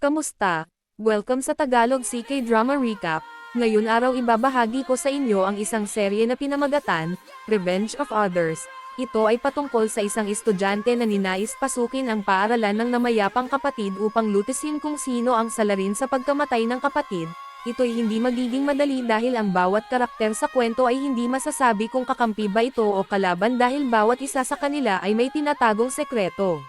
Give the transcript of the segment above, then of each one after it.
Kamusta? Welcome sa Tagalog CK Drama Recap. Ngayon araw ibabahagi ko sa inyo ang isang serye na pinamagatan, Revenge of Others. Ito ay patungkol sa isang estudyante na ninais pasukin ang paaralan ng namayapang kapatid upang lutisin kung sino ang salarin sa pagkamatay ng kapatid. Ito'y hindi magiging madali dahil ang bawat karakter sa kwento ay hindi masasabi kung kakampi ba ito o kalaban dahil bawat isa sa kanila ay may tinatagong sekreto.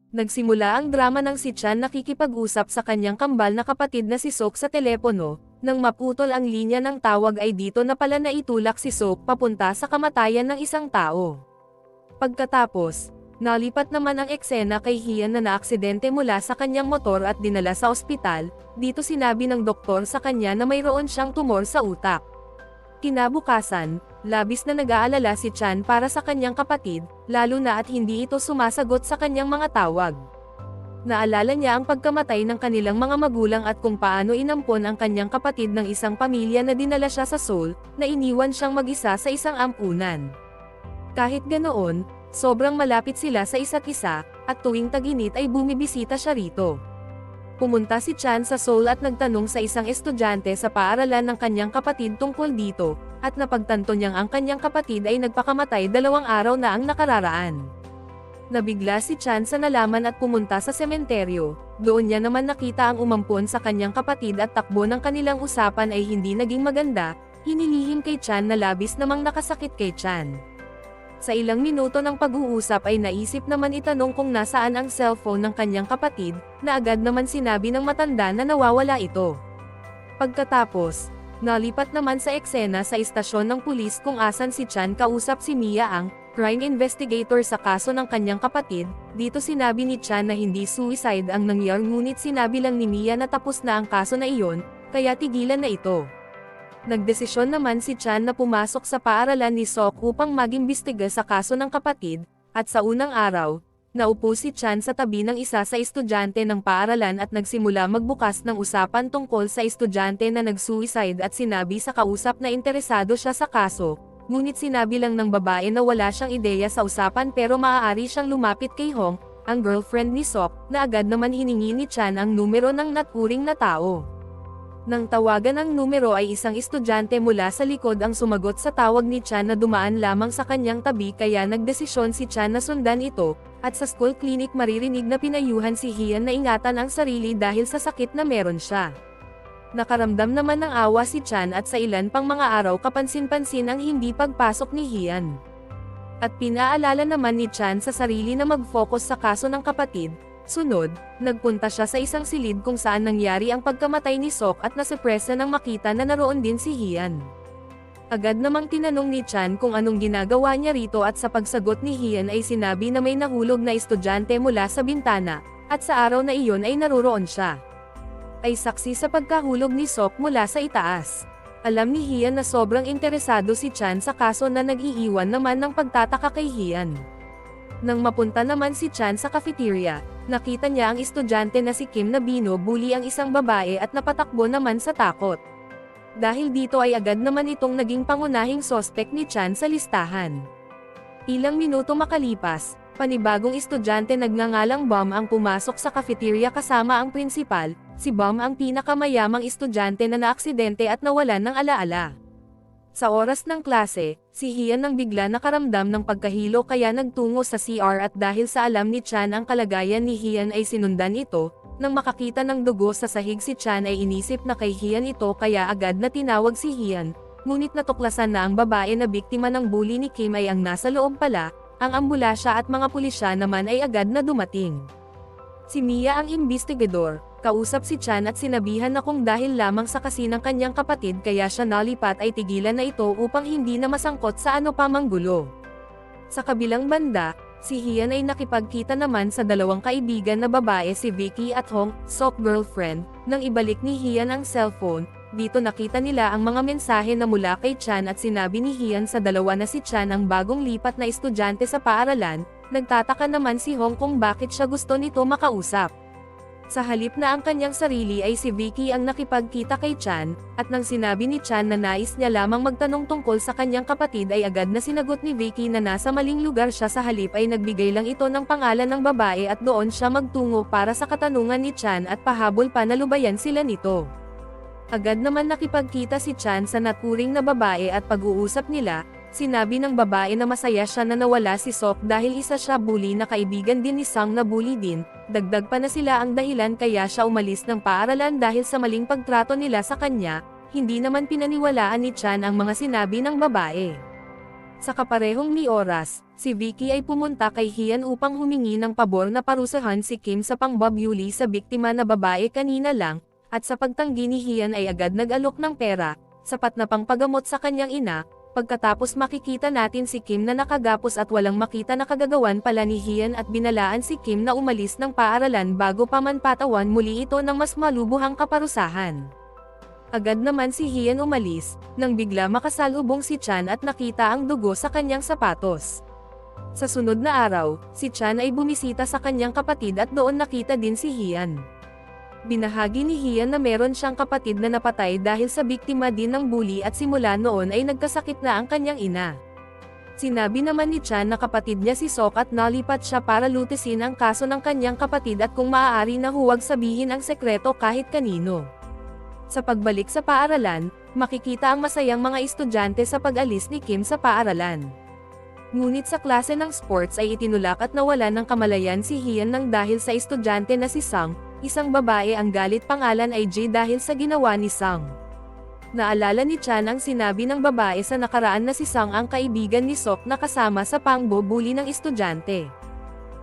Nagsimula ang drama nang si Chan nakikipag-usap sa kanyang kambal na kapatid na si Sok sa telepono. Nang maputol ang linya ng tawag ay dito na pala naitulak si Sok papunta sa kamatayan ng isang tao. Pagkatapos, nalipat naman ang eksena kay Hian na naaksidente mula sa kanyang motor at dinala sa ospital. Dito sinabi ng doktor sa kanya na mayroon siyang tumor sa utak. Kinabukasan, labis na nag-aalala si Chan para sa kanyang kapatid, lalo na at hindi ito sumasagot sa kanyang mga tawag. Naalala niya ang pagkamatay ng kanilang mga magulang at kung paano inampon ang kanyang kapatid ng isang pamilya na dinala siya sa Seoul, na iniwan siyang mag-isa sa isang ampunan. Kahit ganoon, sobrang malapit sila sa isa't isa, at tuwing tag-init ay bumibisita siya rito. Pumunta si Chan sa Seoul at nagtanong sa isang estudyante sa paaralan ng kanyang kapatid tungkol dito, at napagtanto niyang ang kanyang kapatid ay nagpakamatay 2 araw na ang nakararaan. Nabigla si Chan sa nalaman at pumunta sa sementeryo. Doon niya naman nakita ang umampon sa kanyang kapatid at takbo ng kanilang usapan ay hindi naging maganda. Hinilihim kay Chan na labis namang nakasakit kay Chan. Sa ilang minuto ng pag-uusap ay naisip naman itanong kung nasaan ang cellphone ng kanyang kapatid, na agad naman sinabi ng matanda na nawawala ito. Pagkatapos, nalipat naman sa eksena sa istasyon ng pulis kung asan si Chan kausap si Mia ang crime investigator sa kaso ng kanyang kapatid. Dito sinabi ni Chan na hindi suicide ang nangyari ngunit sinabi lang ni Mia na tapos na ang kaso na iyon, kaya tigilan na ito. Nagdesisyon naman si Chan na pumasok sa paaralan ni Sok upang mag-imbestiga sa kaso ng kapatid, at sa unang araw, naupo si Chan sa tabi ng isa sa estudyante ng paaralan at nagsimula magbukas ng usapan tungkol sa estudyante na nag-suicide at sinabi sa kausap na interesado siya sa kaso, ngunit sinabi lang ng babae na wala siyang ideya sa usapan pero maaari siyang lumapit kay Hong, ang girlfriend ni Sok, na agad naman hiningi ni Chan ang numero ng naturing na tao. Nang tawagan ang numero ay isang estudyante mula sa likod ang sumagot sa tawag ni Chan na dumaan lamang sa kanyang tabi kaya nagdesisyon si Chan na sundan ito, at sa school clinic maririnig na pinayuhan si Hian na ingatan ang sarili dahil sa sakit na meron siya. Nakaramdam naman ng awa si Chan at sa ilan pang mga araw kapansin-pansin ang hindi pagpasok ni Hian. At pinaalala naman ni Chan sa sarili na mag-focus sa kaso ng kapatid. Sunod, nagpunta siya sa isang silid kung saan nangyari ang pagkamatay ni Sok at nasurpresa nang makita na naroon din si Hian. Agad namang tinanong ni Chan kung anong ginagawa niya rito at sa pagsagot ni Hian ay sinabi na may nahulog na estudyante mula sa bintana, at sa araw na iyon ay naroon siya. Ay saksi sa pagkahulog ni Sok mula sa itaas. Alam ni Hian na sobrang interesado si Chan sa kaso na nag-iiwan naman ng pagtataka kay Hian. Nang mapunta naman si Chan sa cafeteria, nakita niya ang estudyante na si Kim na binubuli ang isang babae at napatakbo naman sa takot. Dahil dito ay agad naman itong naging pangunahing sospek ni Chan sa listahan. Ilang minuto makalipas, panibagong estudyante nagngangalang Bom ang pumasok sa cafeteria kasama ang prinsipal. Si Bom ang pinakamayamang estudyante na naaksidente at nawalan ng alaala. Sa oras ng klase, si Hian nang bigla nakaramdam ng pagkahilo kaya nagtungo sa CR at dahil sa alam ni Chan ang kalagayan ni Hian ay sinundan ito. Nang makakita ng dugo sa sahig si Chan ay inisip na kay Hian ito kaya agad na tinawag si Hian, ngunit natuklasan na ang babae na biktima ng bully ni Kim ay ang nasa loob pala. Ang ambulasya at mga pulisya naman ay agad na dumating. Si Mia ang imbestigador. Kausap si Chan at sinabihan na kung dahil lamang sa kasi ng kanyang kapatid kaya siya nalipat ay tigilan na ito upang hindi na masangkot sa ano pa mang gulo. Sa kabilang banda, si Hian ay nakipagkita naman sa dalawang kaibigan na babae si Vicky at Hong, Sok girlfriend, nang ibalik ni Hian ang cellphone. Dito nakita nila ang mga mensahe na mula kay Chan at sinabi ni Hian sa dalawa na si Chan ang bagong lipat na estudyante sa paaralan. Nagtataka naman si Hong kung bakit siya gusto nito makausap. Sa halip na ang kanyang sarili ay si Vicky ang nakipagkita kay Chan, at nang sinabi ni Chan na nais niya lamang magtanong tungkol sa kanyang kapatid ay agad na sinagot ni Vicky na nasa maling lugar siya, sa halip ay nagbigay lang ito ng pangalan ng babae at doon siya magtungo para sa katanungan ni Chan at pahabol pa na lubayan sila nito. Agad naman nakipagkita si Chan sa naturing na babae at pag-uusap nila. Sinabi ng babae na masaya siya na nawala si Sok dahil isa siya bully na kaibigan din ni Sang na bully din, dagdag pa na sila ang dahilan kaya siya umalis ng paaralan dahil sa maling pagtrato nila sa kanya. Hindi naman pinaniwalaan ni Chan ang mga sinabi ng babae. Sa kaparehong ni oras, si Vicky ay pumunta kay Hian upang humingi ng pabor na parusahan si Kim sa pangbabuli sa biktima na babae kanina lang, at sa pagtanggi ni Hian ay agad nag-alok ng pera, sapat na pangpagamot sa kanyang ina. Pagkatapos makikita natin si Kim na nakagapos at walang makita na kagagawan pala ni Hian at binalaan si Kim na umalis ng paaralan bago pa man patawan muli ito ng mas malubuhang kaparusahan. Agad naman si Hian umalis, nang bigla makasalubong si Chan at nakita ang dugo sa kanyang sapatos. Sa sunod na araw, si Chan ay bumisita sa kanyang kapatid at doon nakita din si Hian. Binahagi ni Hian na meron siyang kapatid na napatay dahil sa biktima din ng bully at simula noon ay nagkasakit na ang kanyang ina. Sinabi naman ni Chan na kapatid niya si Sok at nalipat siya para lutisin ang kaso ng kanyang kapatid at kung maaari na huwag sabihin ang sekreto kahit kanino. Sa pagbalik sa paaralan, makikita ang masayang mga estudyante sa pag-alis ni Kim sa paaralan. Ngunit sa klase ng sports ay itinulak at nawalan ng kamalayan si Hian nang dahil sa estudyante na si Sang. Isang babae ang galit pangalan ay Jay dahil sa ginawa ni Sang. Naalala ni Chan ang sinabi ng babae sa nakaraan na si Sang ang kaibigan ni Sok na kasama sa pangbubuli ng estudyante.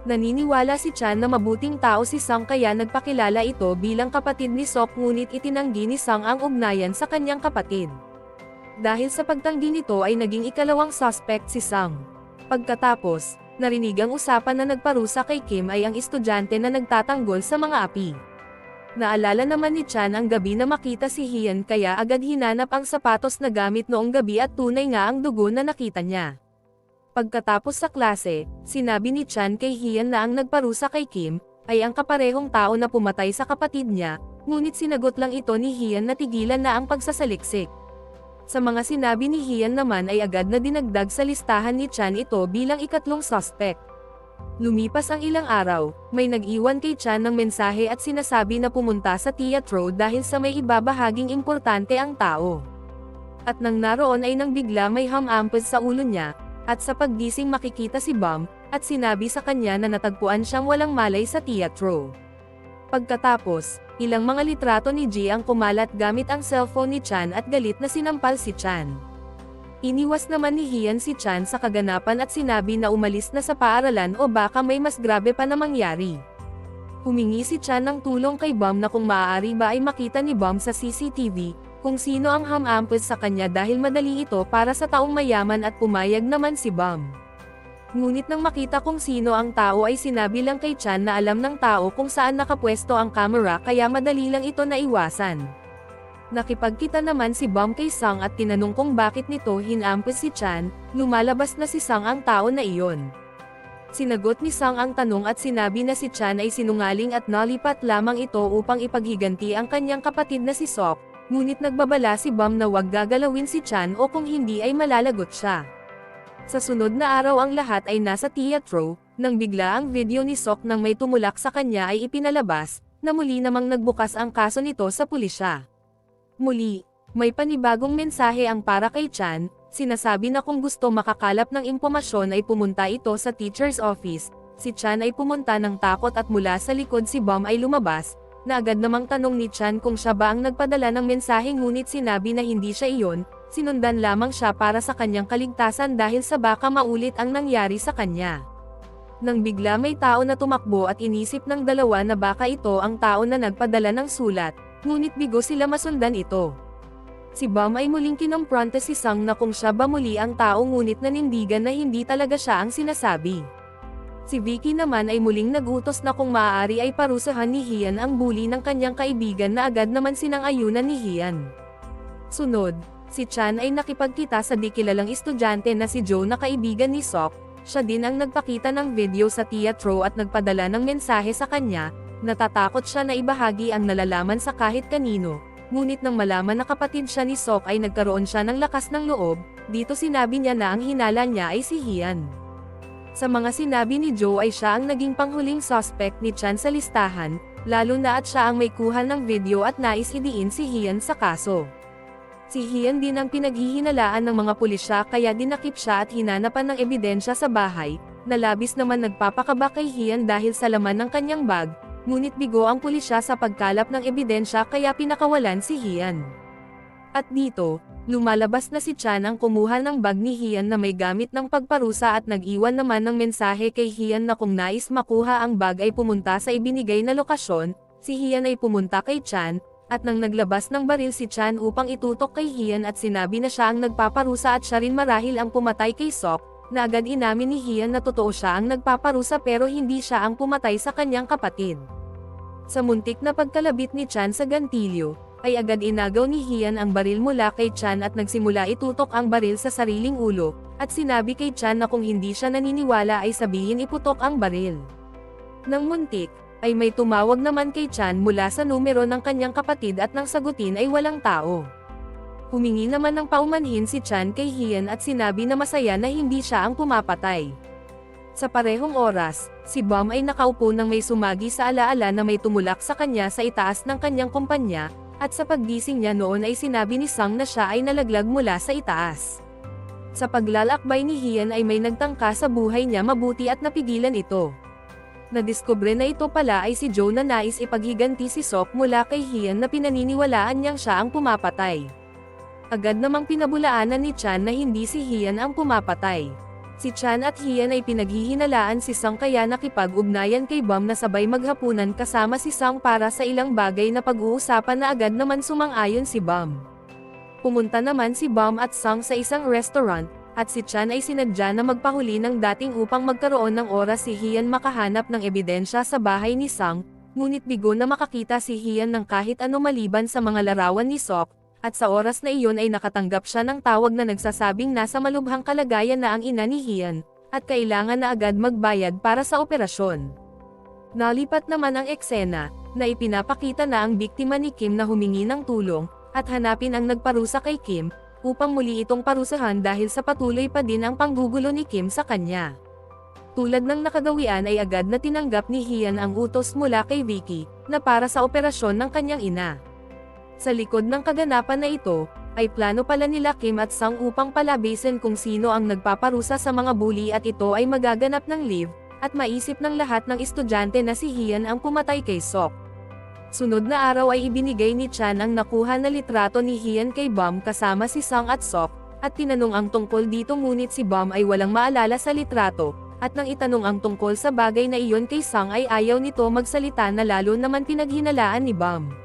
Naniniwala si Chan na mabuting tao si Sang kaya nagpakilala ito bilang kapatid ni Sok, ngunit itinanggi ni Sang ang ugnayan sa kanyang kapatid. Dahil sa pagtanggi nito ay naging ikalawang suspect si Sang. Pagkatapos, narinig ang usapan na nagparusa kay Kim ay ang estudyante na nagtatanggol sa mga api. Naalala naman ni Chan ang gabi na makita si Hian kaya agad hinanap ang sapatos na gamit noong gabi at tunay nga ang dugo na nakita niya. Pagkatapos sa klase, sinabi ni Chan kay Hian na ang nagparusa kay Kim ay ang kaparehong tao na pumatay sa kapatid niya, ngunit sinagot lang ito ni Hian na tigilan na ang pagsasaliksik. Sa mga sinabi ni Hian naman ay agad na dinagdag sa listahan ni Chan ito bilang ikatlong suspect. Lumipas ang ilang araw, may nag-iwan kay Chan ng mensahe at sinasabi na pumunta sa teatro dahil sa may ibabahaging importante ang tao. At nang naroon ay nang bigla may hamampes sa ulo niya, at sa paggising makikita si Bam, at sinabi sa kanya na natagpuan siyang walang malay sa teatro. Pagkatapos, ilang mga litrato ni Ji ang kumalat gamit ang cellphone ni Chan at galit na sinampal si Chan. Iniwas naman ni Hian si Chan sa kaganapan at sinabi na umalis na sa paaralan o baka may mas grabe pa na mangyari. Humingi si Chan ng tulong kay Bam na kung maaari ba ay makita ni Bam sa CCTV, kung sino ang hamampes sa kanya dahil madali ito para sa taong mayaman at pumayag naman si Bam. Ngunit nang makita kung sino ang tao ay sinabi lang kay Chan na alam ng tao kung saan nakapwesto ang camera kaya madali lang ito naiwasan. Nakipagkita naman si Bam kay Sang at tinanong kung bakit nito hinampes si Chan, lumalabas na si Sang ang tao na iyon. Sinagot ni Sang ang tanong at sinabi na si Chan ay sinungaling at nalipat lamang ito upang ipaghiganti ang kanyang kapatid na si Sok, ngunit nagbabala si Bam na wag gagalawin si Chan o kung hindi ay malalagot siya. Sa sunod na araw ang lahat ay nasa teatro, nang bigla ang video ni Sok nang may tumulak sa kanya ay ipinalabas, na muli namang nagbukas ang kaso nito sa pulisya. Muli, may panibagong mensahe ang para kay Chan, sinasabi na kung gusto makakalap ng impormasyon ay pumunta ito sa teacher's office. Si Chan ay pumunta ng takot at mula sa likod si Bam ay lumabas, na agad namang tanong ni Chan kung siya ba ang nagpadala ng mensahe ngunit sinabi na hindi siya iyon. Sinundan lamang siya para sa kanyang kaligtasan dahil sa baka maulit ang nangyari sa kanya. Nang bigla may tao na tumakbo at inisip ng dalawa na baka ito ang tao na nagpadala ng sulat, ngunit bigo sila masundan ito. Si Bam ay muling kinompronte si Sang na kung siya ba muli ang tao ngunit nanindigan na hindi talaga siya ang sinasabi. Si Vicky naman ay muling nagutos na kung maaari ay parusahan ni Hian ang bully ng kanyang kaibigan na agad naman sinang-ayunan ni Hian. Sunod, si Chan ay nakipagkita sa di kilalang estudyante na si Joe na kaibigan ni Sok. Siya din ang nagpakita ng video sa teatro at nagpadala ng mensahe sa kanya, Natatakot siya na ibahagi ang nalalaman sa kahit kanino, ngunit nang malaman na kapatid siya ni Sok ay nagkaroon siya ng lakas ng loob, dito sinabi niya na ang hinala niya ay si Hyan. Sa mga sinabi ni Joe ay siya ang naging panghuling suspect ni Chan sa listahan, lalo na at siya ang may kuha ng video at nais idiin si Hyan sa kaso. Si Hyan din ang pinaghihinalaan ng mga pulisya kaya dinakip siya at hinanapan ng ebidensya sa bahay, na labis naman nagpapakaba kay Hyan dahil sa laman ng kanyang bag, ngunit bigo ang pulisya sa pagkalap ng ebidensya kaya pinakawalan si Hyan. At dito, lumalabas na si Chan ang kumuha ng bag ni Hyan na may gamit ng pagparusa at nag-iwan naman ng mensahe kay Hyan na kung nais makuha ang bag ay pumunta sa ibinigay na lokasyon. Si Hyan ay pumunta kay Chan, at nang naglabas ng baril si Chan upang itutok kay Hyan at sinabi na siya ang nagpaparusa at siya rin marahil ang pumatay kay Sok, na agad inamin ni Hyan na totoo siya ang nagpaparusa pero hindi siya ang pumatay sa kanyang kapatid. Sa muntik na pagkalabit ni Chan sa gantilyo, ay agad inagaw ni Hyan ang baril mula kay Chan at nagsimula itutok ang baril sa sariling ulo, at sinabi kay Chan na kung hindi siya naniniwala ay sabihin iputok ang baril. Nang muntik, ay may tumawag naman kay Chan mula sa numero ng kanyang kapatid at nang sagutin ay walang tao. Humingi naman ng paumanhin si Chan kay Hyan at sinabi na masaya na hindi siya ang pumapatay. Sa parehong oras, si Bam ay nakaupo nang may sumagi sa alaala na may tumulak sa kanya sa itaas ng kanyang kumpanya, at sa paggising niya noon ay sinabi ni Sang na siya ay nalaglag mula sa itaas. Sa paglalakbay ni Hyan ay may nagtangka sa buhay niya mabuti at napigilan ito. Nadiskubre na ito pala ay si Joe na nais ipaghiganti si Sok mula kay Hyan na pinaniniwalaan niyang siya ang pumapatay. Agad namang pinabulaanan ni Chan na hindi si Hyan ang pumapatay. Si Chan at Hyan ay pinaghihinalaan si Sang kaya nakipag-ugnayan kay Bam na sabay maghapunan kasama si Sang para sa ilang bagay na pag-uusapan na agad naman sumang-ayon si Bam. Pumunta naman si Bam at Sang sa isang restaurant, at si Chan ay sinadya na magpahuli ng dating upang magkaroon ng oras si Hyan makahanap ng ebidensya sa bahay ni Sang, ngunit bigo na makakita si Hyan ng kahit ano maliban sa mga larawan ni Sok, at sa oras na iyon ay nakatanggap siya ng tawag na nagsasabing nasa malubhang kalagayan na ang ina ni Hyan, at kailangan na agad magbayad para sa operasyon. Nalipat naman ang eksena, na ipinapakita na ang biktima ni Kim na humingi ng tulong, at hanapin ang nagparusa kay Kim, upang muli itong parusahan dahil sa patuloy pa din ang panggugulo ni Kim sa kanya. Tulad ng nakagawian ay agad na tinanggap ni Hyan ang utos mula kay Vicky, na para sa operasyon ng kanyang ina. Sa likod ng kaganapan na ito, ay plano pala nila Kim at Sang upang palabasin kung sino ang nagpaparusa sa mga bully at ito ay magaganap ng live, at maisip ng lahat ng estudyante na si Hyan ang pumatay kay Sok. Sunod na araw ay ibinigay ni Chan ang nakuha na litrato ni Hyan kay Bam kasama si Sang at Sok, at tinanong ang tungkol dito ngunit si Bam ay walang maalala sa litrato, at nang itanong ang tungkol sa bagay na iyon kay Sang ay ayaw nito magsalita na lalo naman pinaghinalaan ni Bam.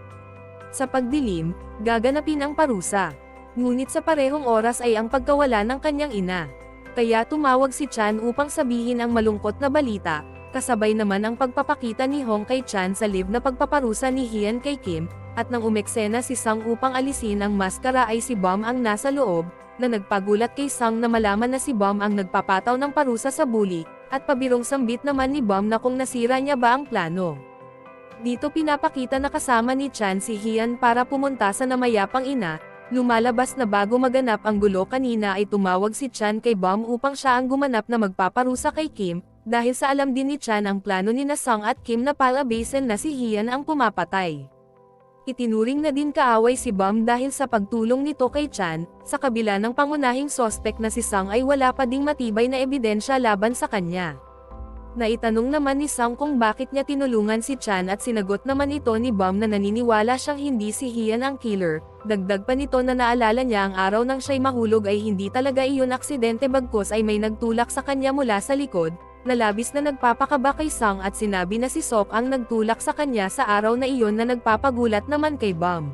Sa pagdilim, gaganapin ang parusa. Ngunit sa parehong oras ay ang pagkawala ng kanyang ina. Kaya tumawag si Chan upang sabihin ang malungkot na balita. Kasabay naman ang pagpapakita ni Hong kay Chan sa live na pagpaparusa ni Hyan kay Kim, at nang umeksena si Sang upang alisin ang maskara ay si Bam ang nasa loob, na nagpagulat kay Sang na malaman na si Bam ang nagpapataw ng parusa sa bully, at pabirong sambit naman ni Bam na kung nasira niya ba ang plano. Dito pinapakita na kasama ni Chan si Hyan para pumunta sa namayapang ina. Lumalabas na bago maganap ang gulo kanina ay tumawag si Chan kay Bam upang siya ang gumanap na magpaparusa kay Kim, dahil sa alam din ni Chan ang plano ni Sang at Kim na palabasin na si Hyan ang pumapatay. Itinuring na din kaaway si Bam dahil sa pagtulong nito kay Chan, sa kabila ng pangunahing sospek na si Sang ay wala pa ding matibay na ebidensya laban sa kanya. Naitanong naman ni Sang kung bakit niya tinulungan si Chan at sinagot naman ito ni Bam na naniniwala siyang hindi si Hyan ang killer, dagdag pa nito na naalala niya ang araw nang siya'y mahulog ay hindi talaga iyon aksidente bagkus ay may nagtulak sa kanya mula sa likod, na labis na nagpapakaba kay Sang at sinabi na si Sok ang nagtulak sa kanya sa araw na iyon na nagpapagulat naman kay Bam.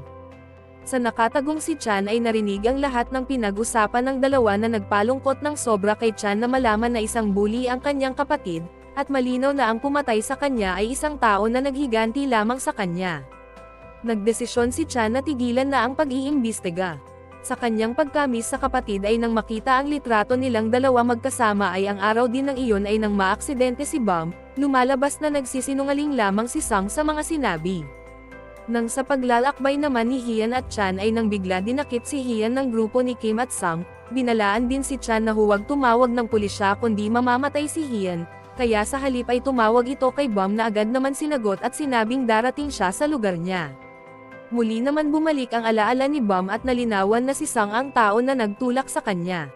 Sa nakatagong si Chan ay narinig ang lahat ng pinag-usapan ng dalawa na nagpalungkot ng sobra kay Chan na malaman na isang bully ang kanyang kapatid, at malinaw na ang pumatay sa kanya ay isang tao na naghiganti lamang sa kanya. Nagdesisyon si Chan na tigilan na ang pag-iimbestiga. Sa kanyang pagkamis sa kapatid ay nang makita ang litrato nilang dalawa magkasama ay ang araw din ng iyon ay nang maaksidente si Bam, lumalabas na nagsisinungaling lamang si Sang sa mga sinabi. Nang sa paglalakbay naman ni Hian at Chan ay nang bigla dinakip si Hian ng grupo ni Kim at Sang, binalaan din si Chan na huwag tumawag ng pulisya kundi mamamatay si Hian, kaya sa halip ay tumawag ito kay Bam na agad naman sinagot at sinabing darating siya sa lugar niya. Muli naman bumalik ang alaala ni Bam at nalinawan na si Sang ang tao na nagtulak sa kanya.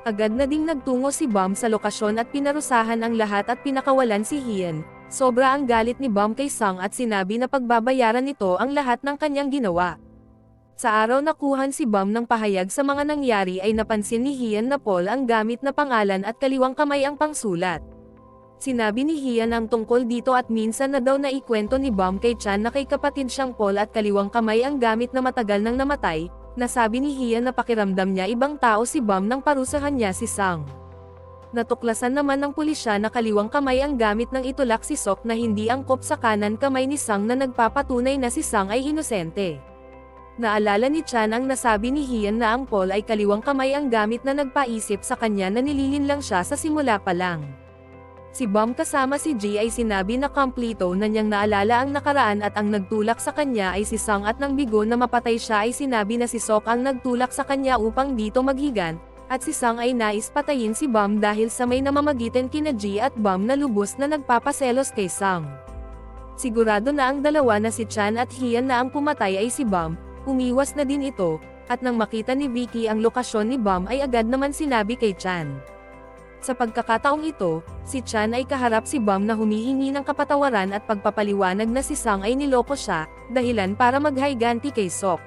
Agad na ding nagtungo si Bam sa lokasyon at pinarusahan ang lahat at pinakawalan si Hian. Sobra ang galit ni Bam kay Sang at sinabi na pagbabayaran nito ang lahat ng kanyang ginawa. Sa araw na kuhan si Bam ng pahayag sa mga nangyari ay napansin ni Hian na Paul ang gamit na pangalan at kaliwang kamay ang pangsulat. Sinabi ni Hian ang tungkol dito at minsan na daw naikwento ni Bam kay Chan na kay kapatid siyang Paul at kaliwang kamay ang gamit na matagal nang namatay, nasabi ni Hian na pakiramdam niya ibang tao si Bam nang parusahan niya si Sang. Natuklasan naman ng pulisya na kaliwang kamay ang gamit ng itulak si Sok na hindi angkop sa kanan kamay ni Sang na nagpapatunay na si Sang ay inosente. Naalala ni Chan ang nasabi ni Hian na ang Paul ay kaliwang kamay ang gamit na nagpaisip sa kanya na nililin lang siya sa simula pa lang. Si Bam kasama si Ji ay sinabi na kompleto na niyang naalala ang nakaraan at ang nagtulak sa kanya ay si Sang at nang bigo na mapatay siya ay sinabi na si Sok ang nagtulak sa kanya upang dito maghigan, at si Sang ay nais patayin si Bam dahil sa may namamagitan kina Ji at Bam na lubos na nagpapaselos kay Sang. Sigurado na ang dalawa na si Chan at Hian na ang pumatay ay si Bam, umiwas na din ito, at nang makita ni Vicky ang lokasyon ni Bam ay agad naman sinabi kay Chan. Sa pagkakataong ito, si Chan ay kaharap si Bam na humihingi ng kapatawaran at pagpapaliwanag na si Sang ay niloko siya, dahilan para maghayganti kay Sok.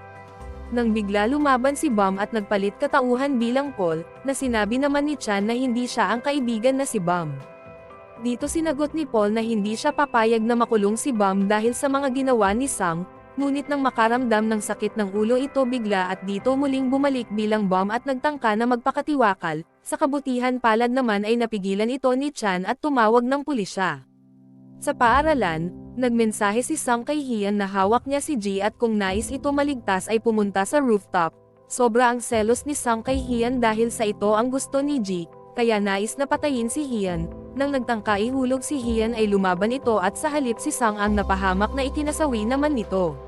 Nang bigla lumaban si Bam at nagpalit katauhan bilang Paul, na sinabi naman ni Chan na hindi siya ang kaibigan na si Bam. Dito sinagot ni Paul na hindi siya papayag na makulong si Bam dahil sa mga ginawa ni Sang, ngunit nang makaramdam ng sakit ng ulo ito bigla at dito muling bumalik bilang Bam at nagtangka na magpakatiwakal. Sa kabutihan palad naman ay napigilan ito ni Chan at tumawag ng pulisya. Sa paaralan, nagmensahe si Sang kay Hian na hawak niya si Ji at kung nais ito maligtas ay pumunta sa rooftop. Sobra ang selos ni Sang kay Hian dahil sa ito ang gusto ni Ji, kaya nais na patayin si Hian. Nang nagtangka ihulog si Hian ay lumaban ito at sa halip si Sang ang napahamak na ikinasawi naman nito.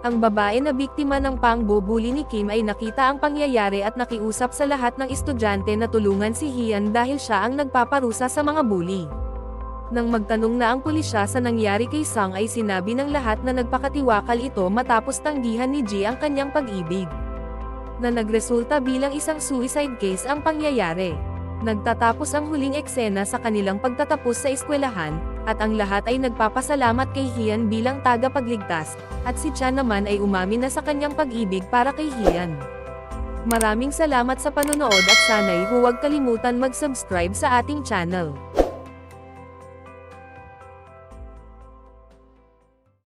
Ang babae na biktima ng pangbubuli ni Kim ay nakita ang pangyayari at nakiusap sa lahat ng estudyante na tulungan si Hian dahil siya ang nagpaparusa sa mga bully. Nang magtanong na ang pulisya sa nangyari kay Sang ay sinabi ng lahat na nagpakatiwakal ito matapos tanggihan ni Ji ang kanyang pag-ibig. Na nagresulta bilang isang suicide case ang pangyayari. Nagtatapos ang huling eksena sa kanilang pagtatapos sa eskwelahan, at ang lahat ay nagpapasalamat kay Hian bilang tagapagligtas, at si Chan naman ay umamin na sa kanyang pag-ibig para kay Hian. Maraming salamat sa panonood at sana'y huwag kalimutan mag-subscribe sa ating channel.